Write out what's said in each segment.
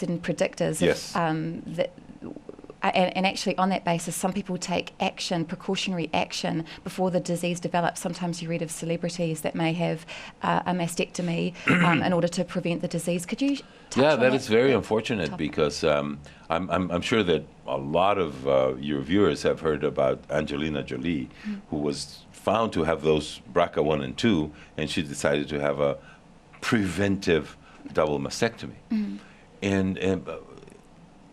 certain predictors. Yes. And actually, on that basis, some people take action, precautionary action, before the disease develops. Sometimes you read of celebrities that may have a mastectomy in order to prevent the disease. Could you touch on that is very that unfortunate topic? because I'm sure that a lot of your viewers have heard about Angelina Jolie, who was found to have those BRCA1 and 2, and she decided to have a preventive double mastectomy. And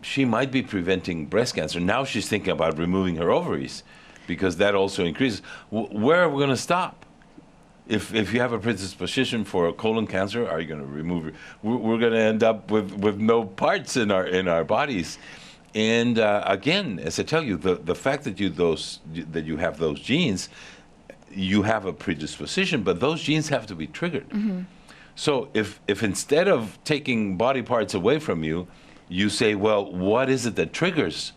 she might be preventing breast cancer. Now she's thinking about removing her ovaries because that also increases. Where are we going to stop? If you have a predisposition for colon cancer, are you going to remove it? We're going to end up with no parts in our bodies. And again, as I tell you, the fact that you have those genes, you have a predisposition, but those genes have to be triggered. So if instead of taking body parts away from you, you say, well, what is it that triggers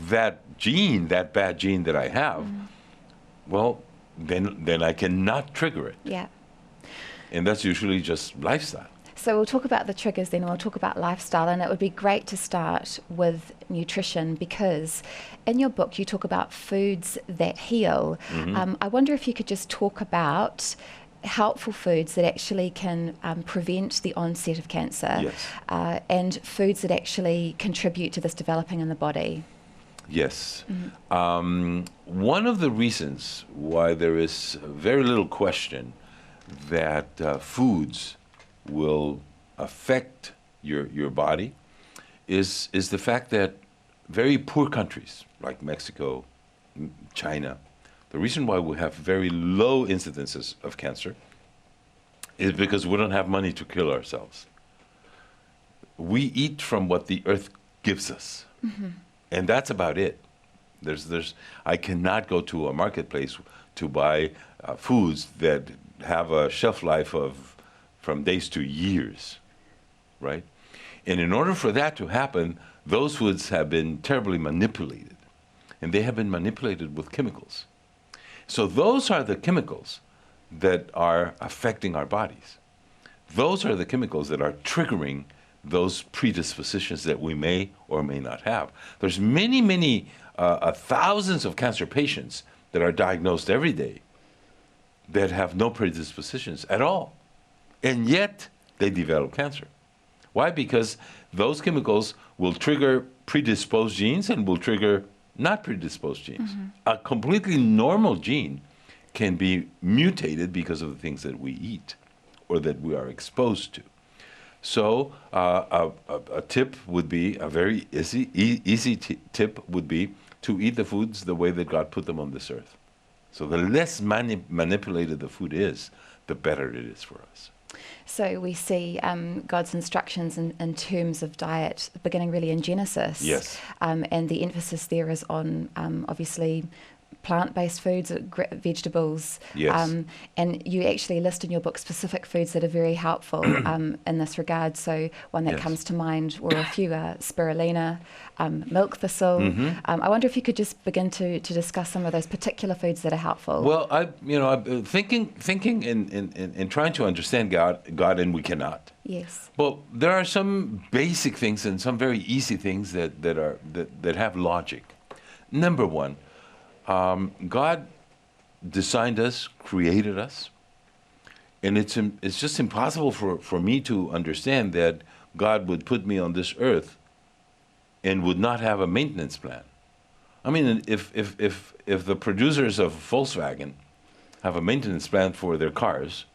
that gene, that bad gene that I have? Well, then I cannot trigger it. Yeah. And that's usually just lifestyle. So we'll talk about the triggers then, and we'll talk about lifestyle, and it would be great to start with nutrition because in your book you talk about foods that heal. I wonder if you could just talk about helpful foods that actually can prevent the onset of cancer. Yes. And foods that actually contribute to this developing in the body. Yes. One of the reasons why there is very little question that foods will affect your body is the fact that very poor countries like Mexico, China, the reason why we have very low incidences of cancer is because we don't have money to kill ourselves. We eat from what the earth gives us, and that's about it. I cannot go to a marketplace to buy foods that have a shelf life of from days to years, right? And in order for that to happen, those foods have been terribly manipulated, and they have been manipulated with chemicals. So those are the chemicals that are affecting our bodies. Those are the chemicals that are triggering those predispositions that we may or may not have. There's many thousands of cancer patients that are diagnosed every day that have no predispositions at all. And yet they develop cancer. Why? Because those chemicals will trigger predisposed genes and will trigger not predisposed genes. A completely normal gene can be mutated because of the things that we eat or that we are exposed to. So a tip would be, a very easy tip would be to eat the foods the way that God put them on this earth. So the less manipulated the food is, the better it is for us. So we see God's instructions in terms of diet beginning really in Genesis. Yes. And the emphasis there is on obviously plant-based foods, vegetables. Yes. And you actually list in your book specific foods that are very helpful in this regard. So one that Yes. comes to mind, or a few are spirulina, milk thistle. I wonder if you could just begin to discuss some of those particular foods that are helpful. Well, I'm thinking in trying to understand God, and we cannot. Yes. Well, there are some basic things and some very easy things that have logic. Number one, God designed us, created us, and it's just impossible for me to understand that God would put me on this earth and would not have a maintenance plan. I mean, if the producers of Volkswagen have a maintenance plan for their cars,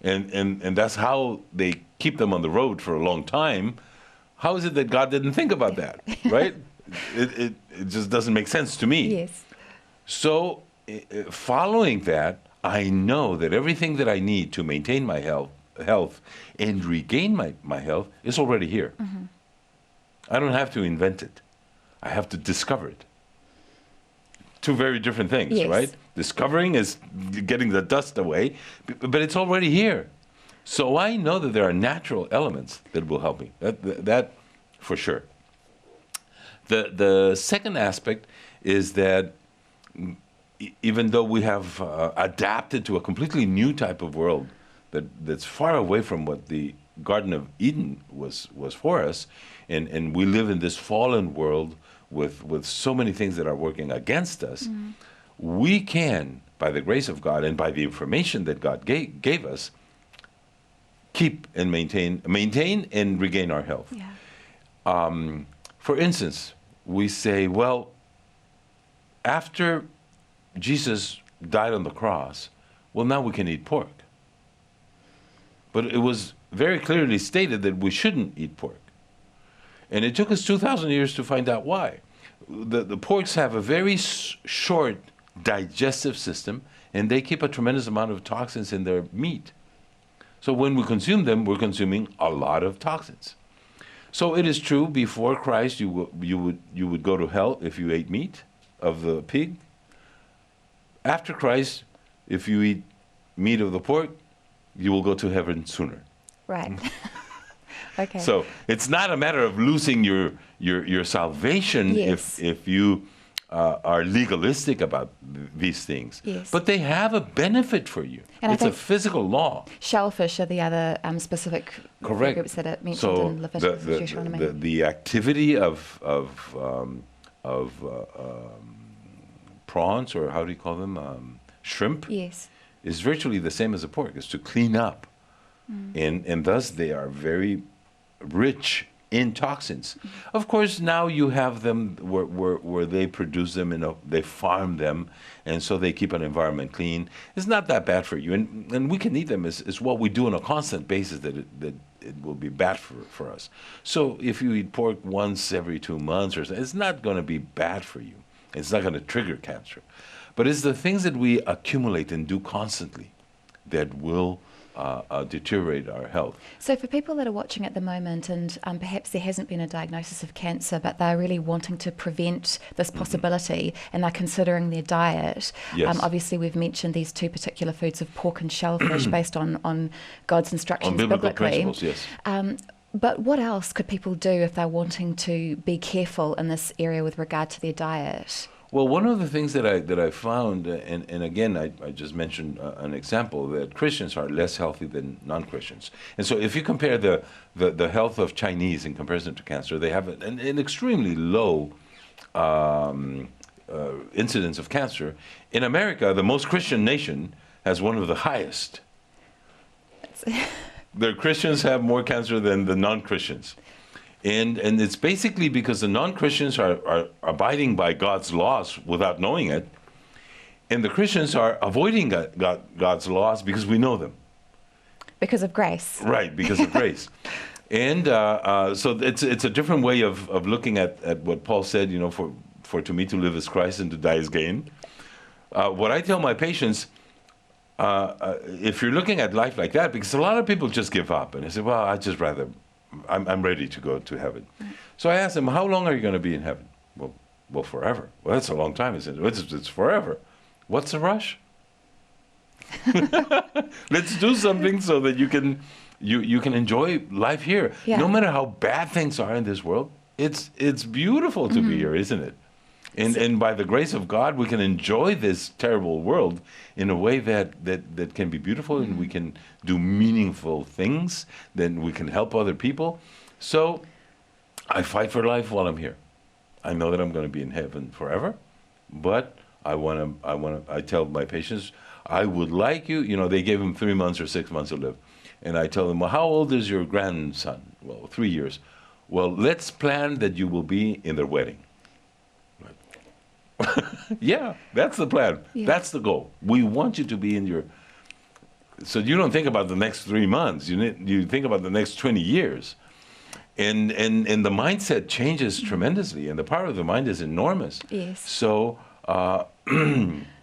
and that's how they keep them on the road for a long time, how is it that God didn't think about that, right? It just doesn't make sense to me. Yes. So following that, I know that everything that I need to maintain my health and regain my health is already here. I don't have to invent it. I have to discover it. Two very different things, Yes. right? Discovering is getting the dust away, but it's already here. So I know that there are natural elements that will help me. That for sure. The second aspect is that even though we have adapted to a completely new type of world that's far away from what the Garden of Eden was for us, and we live in this fallen world with so many things that are working against us, we can, by the grace of God and by the information that God gave us, keep and maintain and regain our health. Yeah. For instance, we say, well, after Jesus died on the cross, well, now we can eat pork. But it was very clearly stated that we shouldn't eat pork. And it took us 2,000 years to find out why. The porks have a very short digestive system, and they keep a tremendous amount of toxins in their meat. So when we consume them, we're consuming a lot of toxins. So it is true, before Christ, you would go to hell if you ate meat of the pig. After Christ, if you eat meat of the pork, you will go to heaven sooner. Right. Okay. So it's not a matter of losing your salvation. Yes. if you are legalistic about these things. Yes. But they have a benefit for you. And it's a physical law. Shellfish are the other specific Correct. groups that are mentioned in Leviticus and Deuteronomy. The activity of prawns, or how do you call them, shrimp, Yes. is virtually the same as a pork. It's to clean up, and thus they are very rich in toxins. Of course, now you have them where they produce them, they farm them, and so they keep an environment clean. It's not that bad for you, and we can eat them. It's what we do on a constant basis that it will be bad for us. So if you eat pork once every 2 months or so, it's not going to be bad for you. It's not going to trigger cancer. But it's the things that we accumulate and do constantly that will deteriorate our health. So for people that are watching at the moment, and perhaps there hasn't been a diagnosis of cancer, but they're really wanting to prevent this possibility, and they're considering their diet. Yes. Obviously, we've mentioned these two particular foods of pork and shellfish based on God's instructions On biblical biblically. principles, yes. But what else could people do if they're wanting to be careful in this area with regard to their diet? Well, one of the things that I found, and again, I just mentioned an example, that Christians are less healthy than non-Christians. And so if you compare the health of Chinese in comparison to cancer, they have an extremely low incidence of cancer. In America, the most Christian nation has one of the highest. The Christians have more cancer than the non-Christians. And it's basically because the non-Christians are abiding by God's laws without knowing it, and the Christians are avoiding God's laws because we know them. Because of grace. Right, because of grace. And so it's a different way of looking at what Paul said, for to me to live is Christ and to die is gain. What I tell my patients, if you're looking at life like that, because a lot of people just give up, and they say, well, I'm ready to go to heaven. So I asked them, how long are you going to be in heaven? Well, forever. Well, that's a long time. He said, it's forever. What's the rush? Let's do something so that you can enjoy life here. Yeah. No matter how bad things are in this world, it's beautiful to be here, isn't it? And by the grace of God, we can enjoy this terrible world in a way that can be beautiful, and we can do meaningful things, then we can help other people. So I fight for life while I'm here. I know that I'm going to be in heaven forever, but I tell my patients, I would like you, they gave him 3 months or 6 months to live. And I tell them, well, how old is your grandson? Well, 3 years. Well, let's plan that you will be in their wedding. Yeah, that's the plan. Yeah. That's the goal. We want you to be in your... So you don't think about the next 3 months. You think about the next 20 years. And the mindset changes tremendously, and the power of the mind is enormous. Yes. So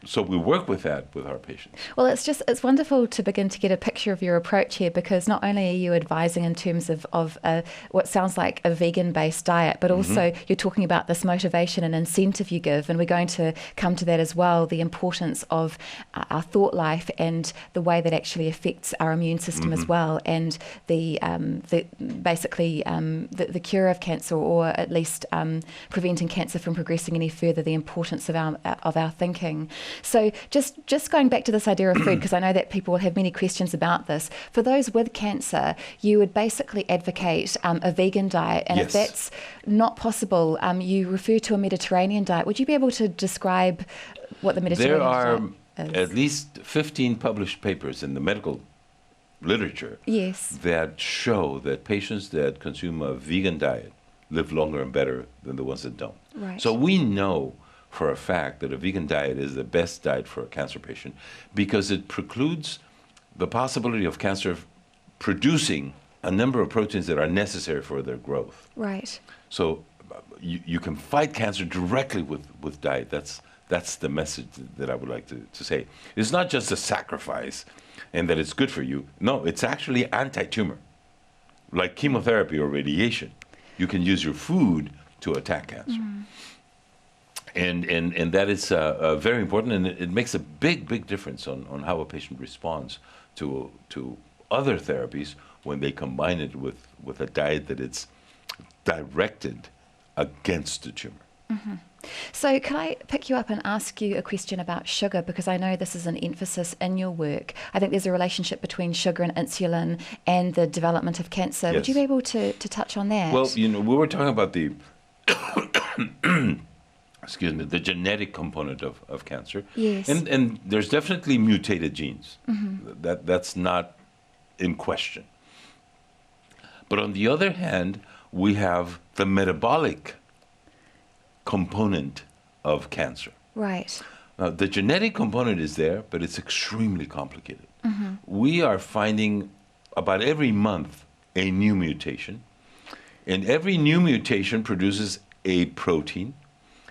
so we work with that with our patients. Well, it's wonderful to begin to get a picture of your approach here, because not only are you advising in terms of what sounds like a vegan-based diet, but also you're talking about this motivation and incentive you give, and we're going to come to that as well, the importance of our thought life and the way that actually affects our immune system as well, and the cure of cancer, or at least preventing cancer from progressing any further, the importance of our thinking. So just going back to this idea of food, because I know that people will have many questions about this. For those with cancer, you would basically advocate a vegan diet, and Yes. if that's not possible, you refer to a Mediterranean diet. Would you be able to describe what the Mediterranean There are diet is? at least 15 published papers in the medical literature Yes. that show that patients that consume a vegan diet live longer and better than the ones that don't. Right. So we know for a fact that a vegan diet is the best diet for a cancer patient because it precludes the possibility of cancer producing a number of proteins that are necessary for their growth. Right. So you can fight cancer directly with diet. That's the message that I would like to say. It's not just a sacrifice and that it's good for you. No, it's actually anti-tumor, like chemotherapy or radiation. You can use your food to attack cancer. And that is very important, and it makes a big difference on how a patient responds to other therapies when they combine it with a diet that it's directed against the tumor. So can I pick you up and ask you a question about sugar, because I know this is an emphasis in your work. I think there's a relationship between sugar and insulin and the development of cancer. Yes. Would you be able to touch on that? Well, we were talking about the excuse me, the genetic component of cancer. Yes. And there's definitely mutated genes. That's not in question. But on the other hand, we have the metabolic component of cancer. Right. Now, the genetic component is there, but it's extremely complicated. We are finding about every month a new mutation, and every new mutation produces a protein,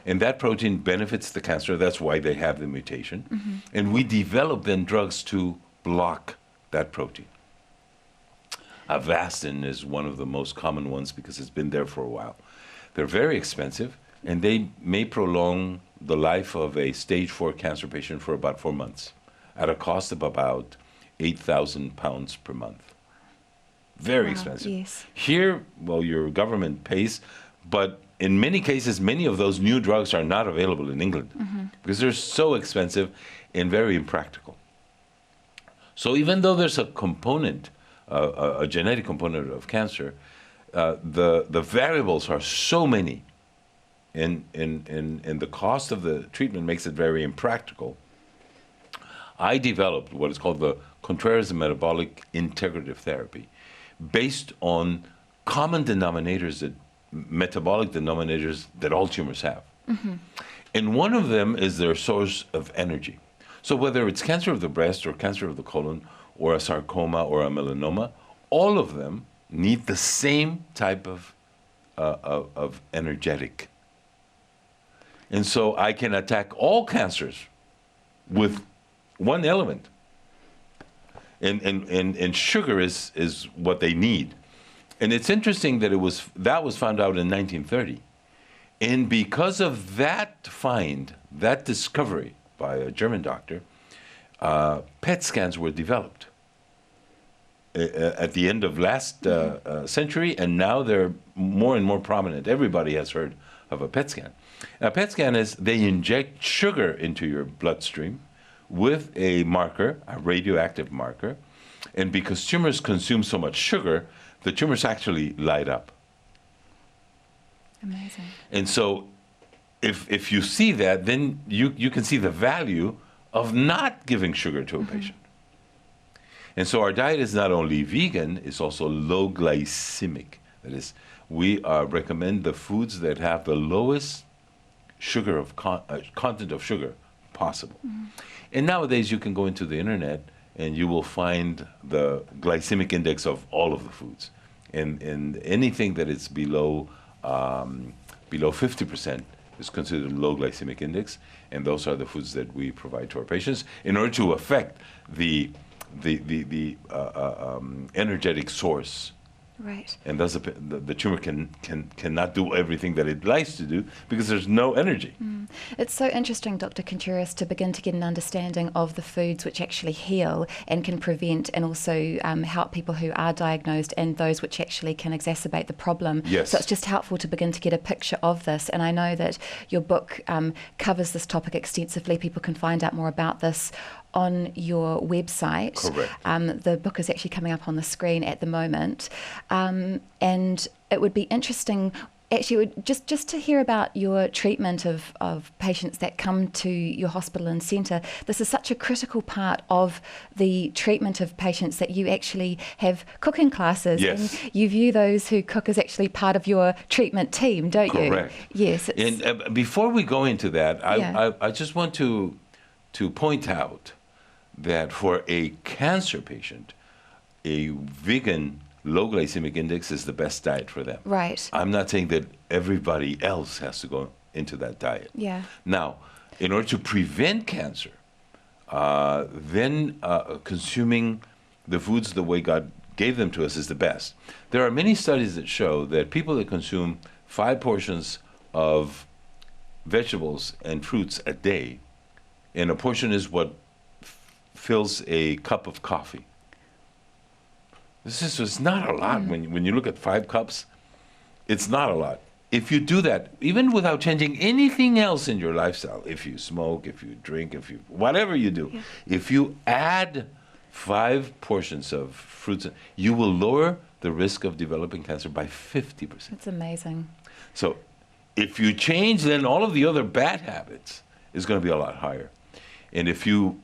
and that protein benefits the cancer. That's why they have the mutation. And we develop then drugs to block that protein. Avastin is one of the most common ones because it's been there for a while. They're very expensive, and they may prolong the life of a stage 4 cancer patient for about 4 months at a cost of about 8,000 pounds per month. Very expensive. Yes. Here, well, your government pays, but in many cases, many of those new drugs are not available in England because they're so expensive and very impractical. So even though there's a component, a genetic component of cancer, the variables are so many, and the cost of the treatment makes it very impractical. I developed what is called the Contreras metabolic integrative therapy, based on common denominators, metabolic denominators that all tumors have. And one of them is their source of energy. So whether it's cancer of the breast or cancer of the colon or a sarcoma or a melanoma, all of them need the same type of energetic. And so I can attack all cancers with one element. And sugar is what they need. And it's interesting that that was found out in 1930. And because of that find, that discovery by a German doctor, PET scans were developed at the end of last century, and now they're more and more prominent. Everybody has heard of a PET scan. A PET scan is they inject sugar into your bloodstream with a marker, a radioactive marker, and because tumors consume so much sugar, the tumors actually light up. Amazing. And so if you see that, then you can see the value of not giving sugar to a patient. And so our diet is not only vegan, it's also low glycemic. That is, we recommend the foods that have the lowest sugar content of sugar possible. And nowadays you can go into the internet and you will find the glycemic index of all of the foods. And anything that is below 50% is considered low glycemic index, and those are the foods that we provide to our patients in order to affect the energetic source Right. And thus the tumor cannot do everything that it likes to do because there's no energy. It's so interesting, Dr. Contreras, to begin to get an understanding of the foods which actually heal and can prevent and also help people who are diagnosed and those which actually can exacerbate the problem. Yes. So it's just helpful to begin to get a picture of this. And I know that your book covers this topic extensively. People can find out more about this on your website. Correct. The book is actually coming up on the screen at the moment. And it would be interesting, actually, just to hear about your treatment of patients that come to your hospital and centre. This is such a critical part of the treatment of patients that you actually have cooking classes. Yes. And you view those who cook as actually part of your treatment team, don't you? Correct. Yes. And before we go into that, I just want to point out that for a cancer patient, a vegan low glycemic index is the best diet for them. Right. I'm not saying that everybody else has to go into that diet. Yeah. Now, in order to prevent cancer, then consuming the foods the way God gave them to us is the best. There are many studies that show that people that consume 5 portions of vegetables and fruits a day, and a portion is what fills a cup of coffee. This is not a lot. When you look at 5 cups, it's not a lot. If you do that, even without changing anything else in your lifestyle, if you smoke, if you drink, whatever you do, if you add 5 portions of fruits, you will lower the risk of developing cancer by 50%. That's amazing. So if you change, then all of the other bad habits is going to be a lot higher. And if you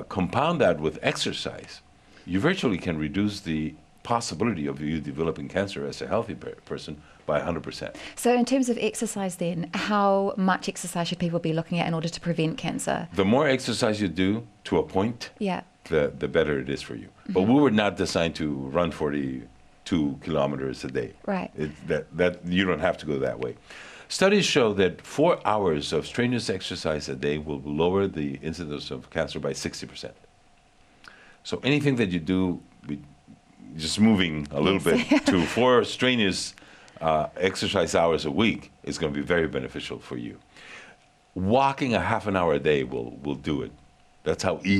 compound that with exercise, you virtually can reduce the possibility of you developing cancer as a healthy person by 100%. So in terms of exercise then, how much exercise should people be looking at in order to prevent cancer? The more exercise you do to a point, Yeah. the better it is for you. But we were not designed to run 42 kilometers a day. Right. That you don't have to go that way. Studies show that 4 hours of strenuous exercise a day will lower the incidence of cancer by 60%. So anything that you do, just moving a little bit to 4 strenuous exercise hours a week is going to be very beneficial for you. Walking a half an hour a day will do it. That's how easy